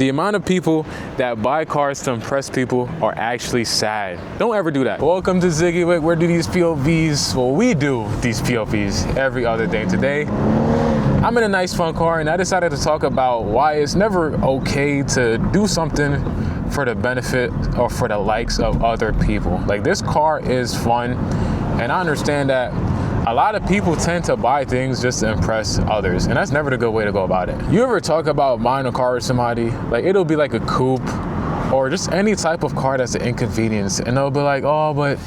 The amount of people that buy cars to impress people are actually sad. Don't ever do that. Welcome to Ziggy Wick. Where do these POVs? Well, we do these POVs every other day. Today, I'm in a nice fun car and I decided to talk about why it's never okay to do something for the benefit or for the likes of other people. Like, this car is fun and I understand that a lot of people tend to buy things just to impress others, and that's never the good way to go about it. You ever talk about buying a car with somebody, like it'll be like a coupe or just any type of car that's an inconvenience, and they'll be like, oh, but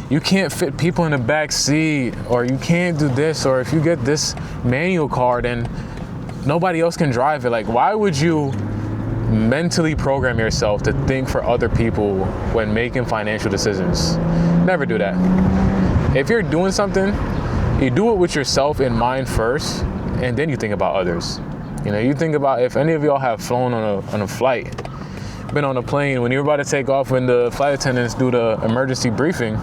you can't fit people in the back seat, or you can't do this, or if you get this manual car, then nobody else can drive it. Like, why would you mentally program yourself to think for other people when making financial decisions? Never do that. If you're doing something, you do it with yourself in mind first, and then you think about others. You know, you think about, if any of y'all have flown on a flight, been on a plane, when you're about to take off, when the flight attendants do the emergency briefing,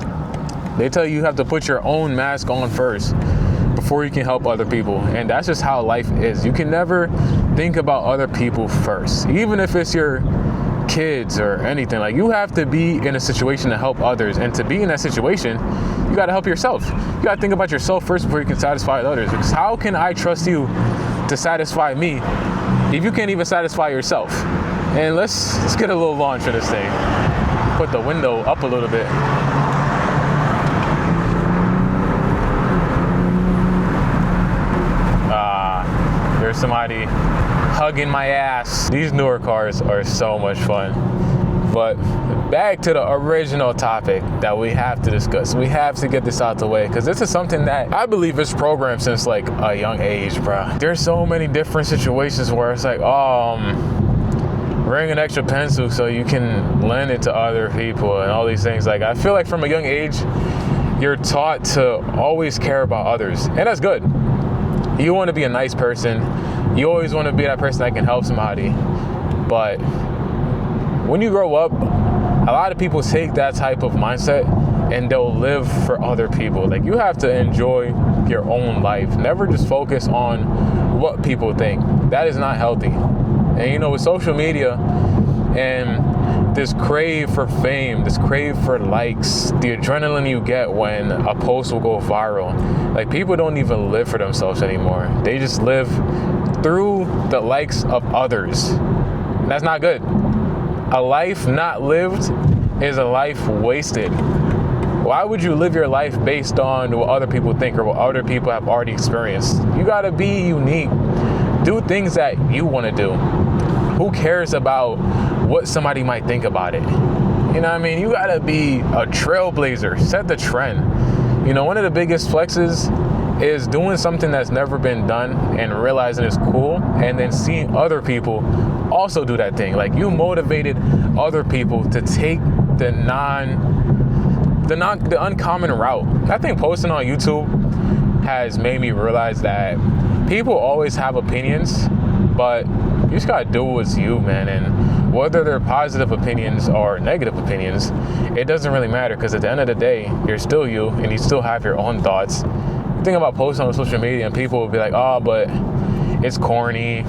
they tell you have to put your own mask on first before you can help other people. And that's just how life is. You can never think about other people first, even if it's your kids or anything. Like, you have to be in a situation to help others, and to be in that situation, you got to help yourself. You got to think about yourself first before you can satisfy others, because how can I trust you to satisfy me if you can't even satisfy yourself? And let's get a little launch for this thing. Put the window up a little bit. There's somebody hugging my ass. These newer cars are so much fun. But back to the original topic that we have to discuss. We have to get this out the way, because this is something that I believe is programmed since like a young age, bro. There's so many different situations where it's like, bring an extra pencil so you can lend it to other people and all these things. Like, I feel like from a young age, you're taught to always care about others, and that's good. You want to be a nice person. You always want to be that person that can help somebody. But when you grow up, a lot of people take that type of mindset and they'll live for other people. Like, you have to enjoy your own life. Never just focus on what people think. That is not healthy. And you know, with social media and this crave for fame, this crave for likes, the adrenaline you get when a post will go viral, like, people don't even live for themselves anymore. They just live through the likes of others. That's not good. A life not lived is a life wasted. Why would you live your life based on what other people think or what other people have already experienced? You gotta be unique. Do things that you wanna do. Who cares about what somebody might think about it? You know what I mean? You gotta be a trailblazer, set the trend. You know, one of the biggest flexes is doing something that's never been done and realizing it's cool, and then seeing other people also do that thing. Like, you motivated other people to take the uncommon route. I think posting on YouTube has made me realize that people always have opinions, but you just gotta do what's you, man. And whether they're positive opinions or negative opinions, it doesn't really matter, because at the end of the day, you're still you and you still have your own thoughts. You think about posting on social media and people will be like, oh, but it's corny.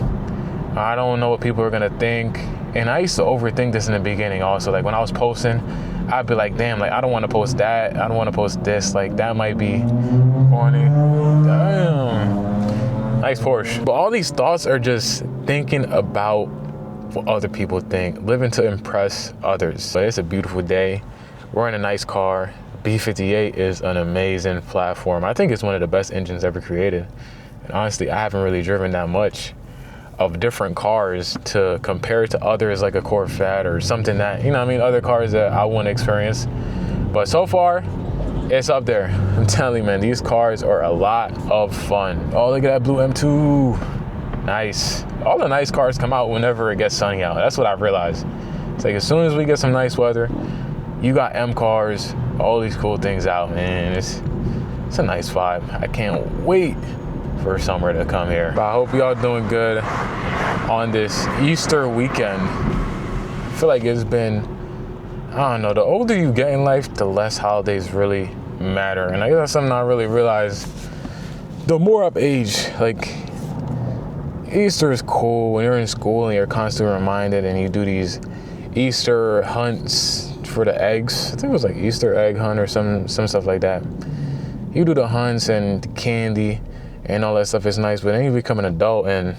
I don't know what people are gonna think. And I used to overthink this in the beginning also. Like, when I was posting, I'd be like, damn, like, I don't wanna post that. I don't wanna post this. Like, that might be corny. Damn. Nice Porsche. But all these thoughts are just thinking about what other people think, living to impress others. So it's a beautiful day. We're in a nice car. B58 is an amazing platform. I think it's one of the best engines ever created. And honestly, I haven't really driven that much of different cars to compare to others, like a Corvette or something that, you know what I mean, other cars that I want to experience. But so far, it's up there. I'm telling you, man, these cars are a lot of fun. Oh, look at that blue M2. Nice. All the nice cars come out whenever it gets sunny out. That's what I've realized. It's like, as soon as we get some nice weather, you got M cars, all these cool things out, man. It's a nice vibe. I can't wait for summer to come here. But I hope y'all doing good on this Easter weekend. I feel like it's been, I don't know, the older you get in life, the less holidays really matter. And I guess that's something I really realized the more I've aged. Like, Easter is cool when you're in school and you're constantly reminded, and you do these Easter hunts for the eggs. I think it was like Easter egg hunt or some stuff like that. You do the hunts and the candy and all that stuff is nice, but then you become an adult and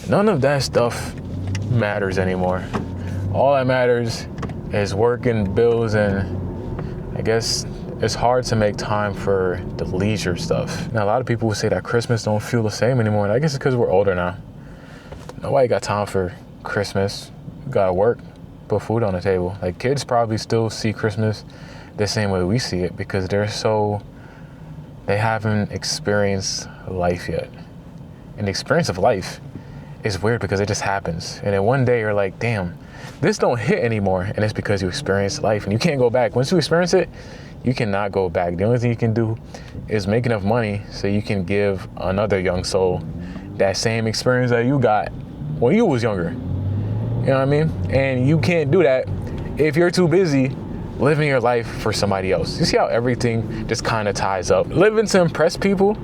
none of that stuff matters anymore. All that matters is work and bills, and I guess it's hard to make time for the leisure stuff. Now, a lot of people will say that Christmas don't feel the same anymore, and I guess it's because we're older now. Nobody got time for Christmas. You gotta work, put food on the table. Like, kids probably still see Christmas the same way we see it because they haven't experienced life yet. And the experience of life is weird because it just happens. And then one day you're like, damn, this don't hit anymore. And it's because you experienced life and you can't go back. Once you experience it, you cannot go back. The only thing you can do is make enough money so you can give another young soul that same experience that you got when you was younger. You know what I mean? And you can't do that if you're too busy living your life for somebody else. You see how everything just kind of ties up? Living to impress people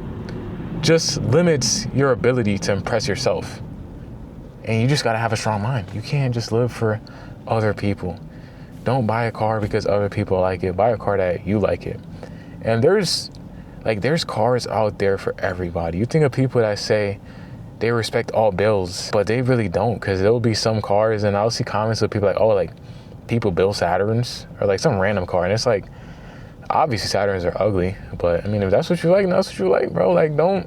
just limits your ability to impress yourself. And you just gotta have a strong mind. You can't just live for other people. Don't buy a car because other people like it. Buy a car that you like it. And there's cars out there for everybody. You think of people that say they respect all bills, but they really don't, because there'll be some cars, and I'll see comments of people like, oh, like, people build Saturns, or like some random car, and it's like, obviously Saturns are ugly, but I mean, if that's what you like, that's what you like, bro. Like, don't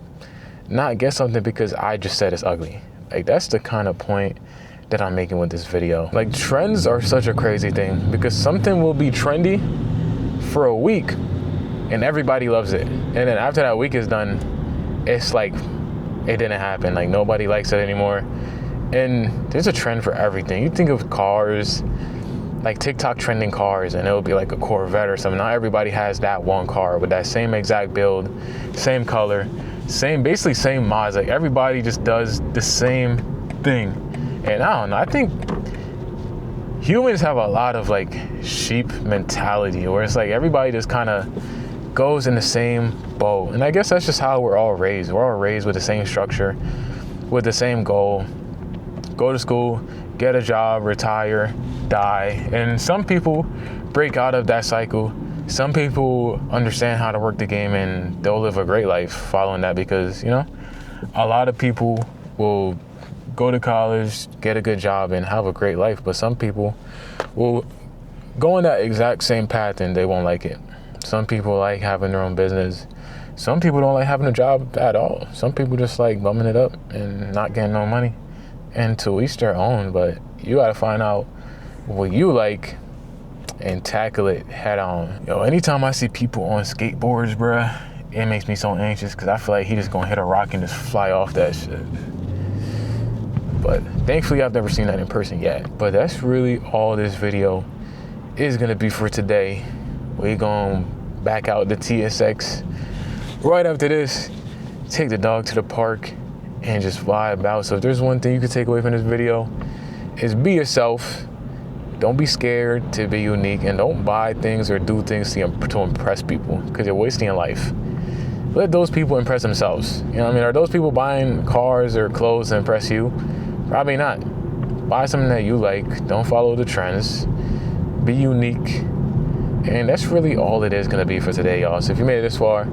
not get something because I just said it's ugly. Like, that's the kind of point that I'm making with this video. Like, trends are such a crazy thing because something will be trendy for a week and everybody loves it, and then after that week is done, it's like it didn't happen. Like, nobody likes it anymore. And there's a trend for everything. You think of cars, like TikTok trending cars, and it'll be like a Corvette or something. Not everybody has that one car with that same exact build, same color, basically same mods. Like, everybody just does the same thing. And I don't know, I think humans have a lot of like sheep mentality where it's like everybody just kind of goes in the same boat. And I guess that's just how we're all raised. We're all raised with the same structure, with the same goal. Go to school, get a job, retire, die. And some people break out of that cycle. Some people understand how to work the game and they'll live a great life following that, because, you know, a lot of people will go to college, get a good job, and have a great life. But some people will go in that exact same path and they won't like it. Some people like having their own business. Some people don't like having a job at all. Some people just like bumming it up and not getting no money. And to each their own, but you gotta find out what you like and tackle it head on. Yo, anytime I see people on skateboards, bruh, it makes me so anxious because I feel like he just gonna hit a rock and just fly off that shit. But thankfully, I've never seen that in person yet. But that's really all this video is gonna be for today. We're gonna back out the TSX right after this, take the dog to the park, and just vibe out. So if there's one thing you could take away from this video, is be yourself. Don't be scared to be unique, and don't buy things or do things to impress people, because you're wasting your life. Let those people impress themselves. You know what I mean? Are those people buying cars or clothes to impress you? Probably not. Buy something that you like. Don't follow the trends. Be unique. And that's really all it is going to be for today, y'all. So if you made it this far,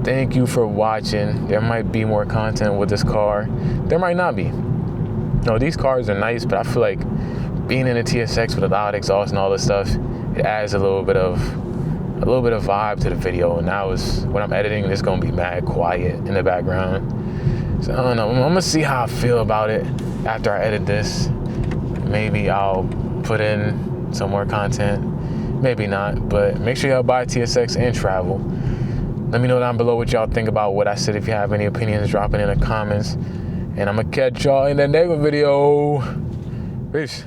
thank you for watching. There might be more content with this car. There might not be. No, these cars are nice, but I feel like being in a TSX with a loud exhaust and all this stuff, it adds a little bit of vibe to the video. And now is when I'm editing, it's gonna be mad quiet in the background. So I don't know. I'm gonna see how I feel about it after I edit this. Maybe I'll put in some more content. Maybe not. But make sure y'all buy TSX and travel. Let me know down below what y'all think about what I said. If you have any opinions, drop it in the comments. And I'm gonna catch y'all in the next video. Peace.